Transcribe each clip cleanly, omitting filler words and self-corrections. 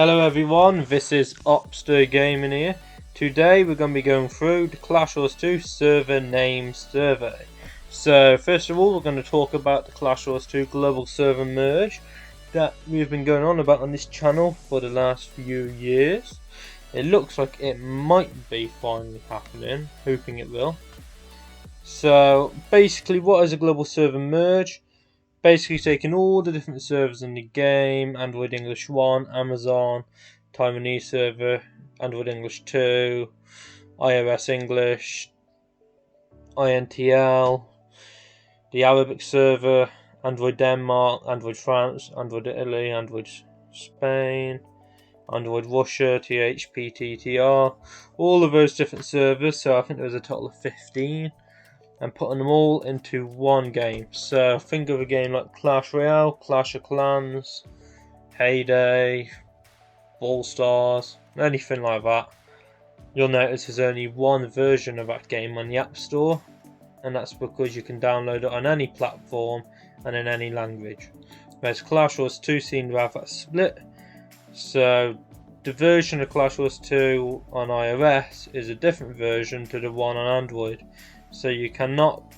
Hello everyone, this is OpsterGaming here. Today we're going to be going through the Clash Wars 2 server name survey. So first of all we're going to talk about the Clash Wars 2 global server merge that we've been going on about on this channel for the last few years. It looks like it might be finally happening, hoping it will. So basically, what is a global server merge? Basically taking all the different servers in the game: Android English 1, Amazon, Taiwanese server, Android English 2, iOS English, Intl, the Arabic server, Android Denmark, Android France, Android Italy, Android Spain, Android Russia, THPTTR, all of those different servers. So I think there was a total of 15. And putting them all into one game. So think of a game like Clash Royale, Clash of Clans, Heyday, All Stars, anything like that. You'll notice there's only one version of that game on the App Store, and that's because you can download it on any platform and in any language. Whereas Clash Wars 2 seemed to have that split. So the version of Clash Wars 2 on iOS is a different version to the one on Android. So you cannot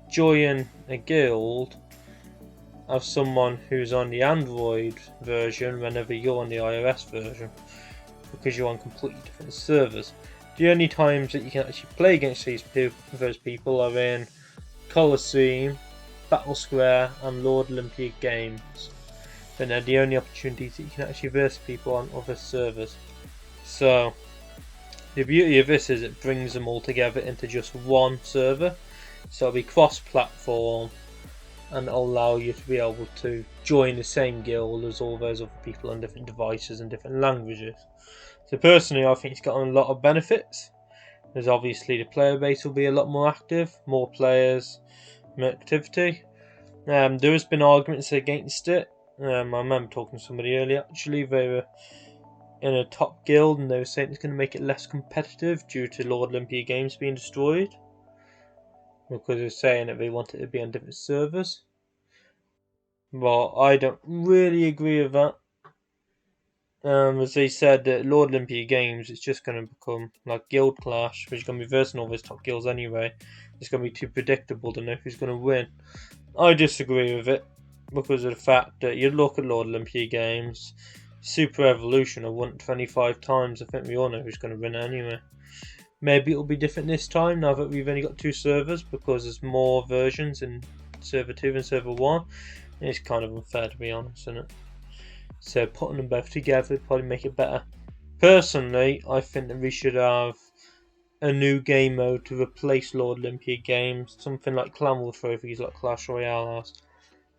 join a guild of someone who's on the Android version whenever you're on the iOS version, because you're on completely different servers. The only times that you can actually play against those people are in Colosseum, Battle Square and Lord Olympia games. Then they're the only opportunities that you can actually verse people on other servers. So the beauty of this is it brings them all together into just one server, so it'll be cross-platform and it'll allow you to be able to join the same guild as all those other people on different devices and different languages. So personally, I think it's got a lot of benefits. There's obviously the player base will be a lot more active, more players, more activity. There has been arguments against it. I remember talking to somebody earlier, actually. They were in a top guild and they were saying it's going to make it less competitive due to Lord Olympia games being destroyed, because they're saying that they want it to be on different servers. Well, I don't really agree with that. As they said that Lord Olympia games, it's just going to become like Guild Clash, which is going to be versing all those top guilds anyway. It's going to be too predictable to know who's going to win. I disagree with it because of the fact that you look at Lord Olympia games, Super Evolution, I won 25 times. I think we all know who's going to win anyway. Maybe it'll be different this time now that we've only got 2 servers, because there's more versions in server 2 than server 1. It's kind of unfair, to be honest, isn't it? So putting them both together would probably make it better. Personally, I think that we should have a new game mode to replace Lord Olympia games, something like Clan War trophies, like Clash Royale has,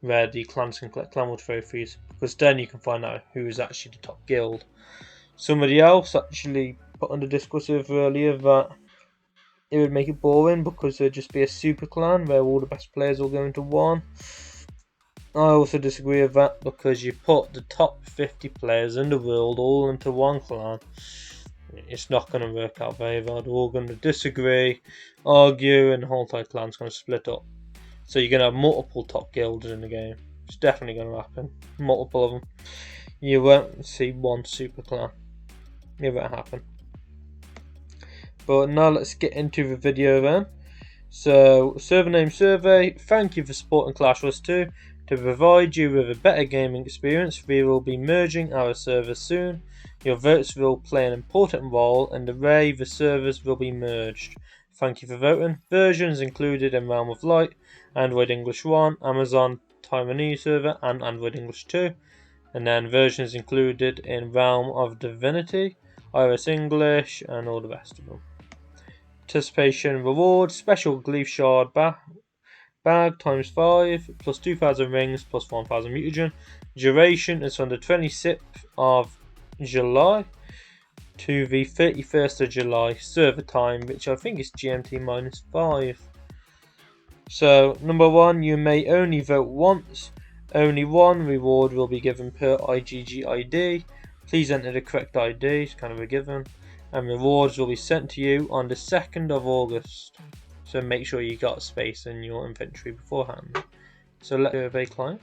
where the clans can collect Clan War trophies, because then you can find out who is actually the top guild. Somebody else actually put on the Discord server earlier that it would make it boring because there'd just be a super clan where all the best players will go into one. I also disagree with that, because you put the top 50 players in the world all into one clan. It's not going to work out very well. They're all going to disagree, argue, and the whole entire clan's going to split up. So you're going to have multiple top guilds in the game. It's definitely going to happen. Multiple of them. You won't see one super clan. It won't happen. But now let's get into the video then. So, server name survey. Thank you for supporting Clash Wars 2. To provide you with a better gaming experience, we will be merging our servers soon. Your votes will play an important role in the way the servers will be merged. Thank you for voting. Versions included in Realm of Light, Android English 1, Amazon Taiwanese server, and Android English 2. And then versions included in Realm of Divinity, iOS English, and all the rest of them. Participation rewards: special Glyph shard bag times 5, plus 2,000 rings, plus 1,000 mutagen. Duration is from the 26th of July to the 31st of July. Server time, which I think is GMT -5. So, number 1, you may only vote once. Only one reward will be given per IGG ID. Please enter the correct ID, it's kind of a given. And rewards will be sent to you on the 2nd of August. So make sure you got space in your inventory beforehand. So let's do a client.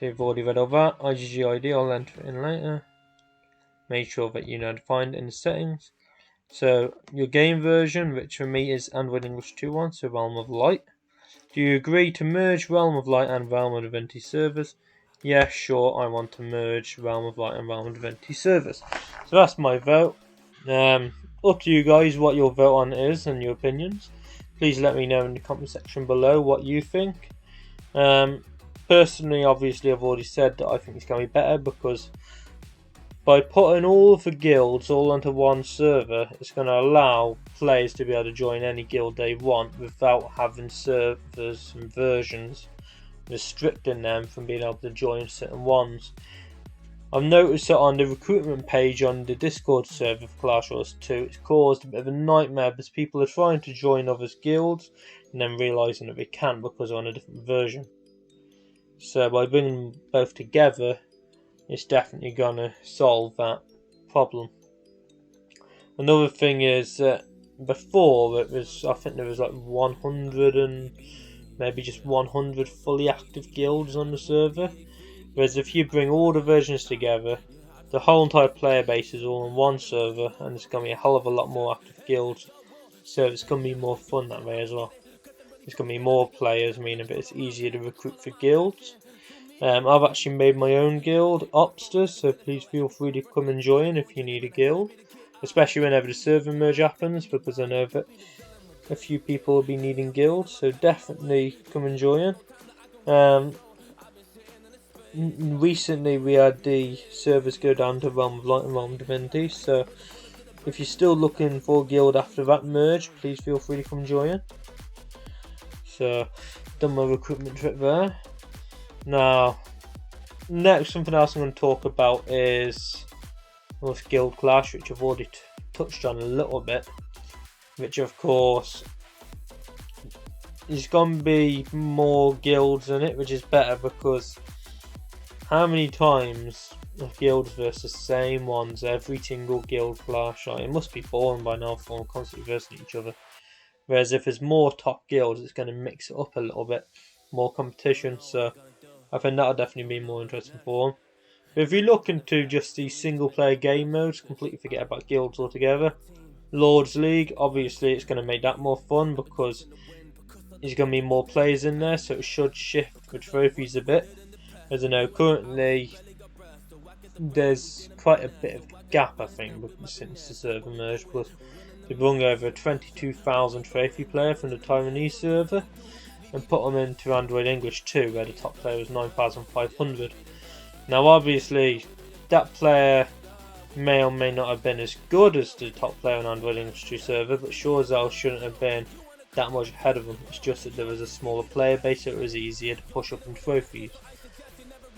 So you've already read all that. IGG ID, I'll enter it in later. make sure that you know to find it in the settings. So your game version, which for me is Android English 2.1, so Realm of Light. Do you agree to merge Realm of Light and Realm of Divinity servers? Yes, sure, I want to merge Realm of Light and Realm of Divinity servers. So that's my vote. Up to you guys what your vote on is and your opinions. Please let me know in the comment section below what you think. Personally, obviously, I've already said that I think it's going to be better because by putting all of the guilds all onto one server, it's going to allow players to be able to join any guild they want without having servers and versions restricting them from being able to join certain ones. I've noticed that on the recruitment page on the Discord server for Clash Royale 2, it's caused a bit of a nightmare because people are trying to join others' guilds and then realising that they can't because they're on a different version. So by bringing them both together, it's definitely going to solve that problem. Another thing is that before it was, I think there was like 100 and maybe just 100 fully active guilds on the server. Whereas if you bring all the versions together, the whole entire player base is all on one server and there's going to be a hell of a lot more active guilds. So it's going to be more fun that way as well. There's going to be more players, meaning that it's easier to recruit for guilds. I've actually made my own guild, Opster, so please feel free to come and join if you need a guild. Especially whenever the server merge happens, because I know that a few people will be needing guilds, so definitely come and join. Recently we had the servers go down to Realm of Light and Realm of Divinity, so if you're still looking for a guild after that merge, please feel free to come join. So, done my recruitment trip there. Now, next, something else I'm going to talk about is Guild Clash, which I've already touched on a little bit, which of course there's going to be more guilds in it, which is better because how many times have guilds versus the same ones every single guild clash? It must be boring by now for them constantly versus each other. Whereas if there's more top guilds, it's going to mix it up a little bit, more competition. So I think that'll definitely be more interesting for them. But if you look into just these single player game modes, completely forget about guilds altogether. Lords League, obviously it's going to make that more fun because there's going to be more players in there, so it should shift the trophies a bit. As I know, currently there's quite a bit of gap, I think, since the server merged, but they've brought over 22,000 trophy player from the Taiwanese server and put them into Android English 2, where the top player was 9,500. Now obviously that player may or may not have been as good as the top player on Android English 2 server, but sure as hell shouldn't have been that much ahead of them. It's just that there was a smaller player base, so it was easier to push up in trophies.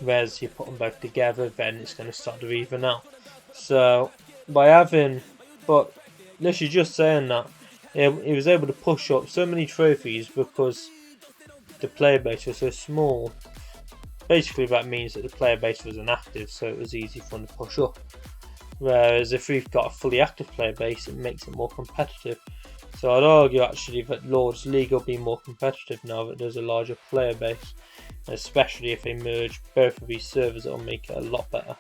Whereas you put them both together, then it's going to start to even out. So by having, but literally just saying that, he was able to push up so many trophies because the player base was so small. Basically that means that the player base was inactive, so it was easy for them to push up. Whereas if we've got a fully active player base, it makes it more competitive. So I'd argue actually that Lords League will be more competitive now that there's a larger player base. Especially if they merge both of these servers, it'll make it a lot better.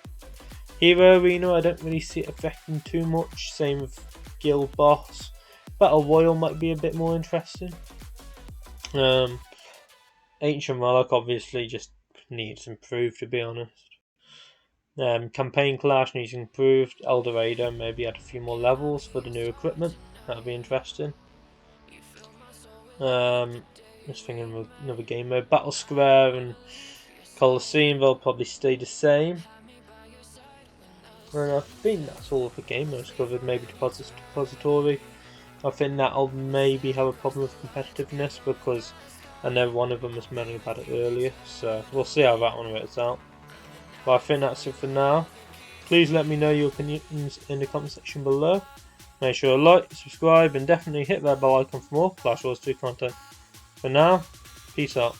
Hero Arena, I don't really see it affecting too much. Same with Guild Boss. Battle Royale might be a bit more interesting. Ancient Relic obviously just needs improved, to be honest. Campaign Clash needs improved. Eldorado maybe add a few more levels for the new equipment. That'll be interesting. Just thinking of another game mode. Battle Square and Colosseum, they'll probably stay the same. And I think that's all of the game modes covered. Maybe Depository. I think that'll maybe have a problem with competitiveness because I know one of them was moaning about it earlier. So we'll see how that one works out. But I think that's it for now. Please let me know your opinions in the comment section below. Make sure to like, subscribe, and definitely hit that bell icon for more Clash Royale 2 content. For now, peace out.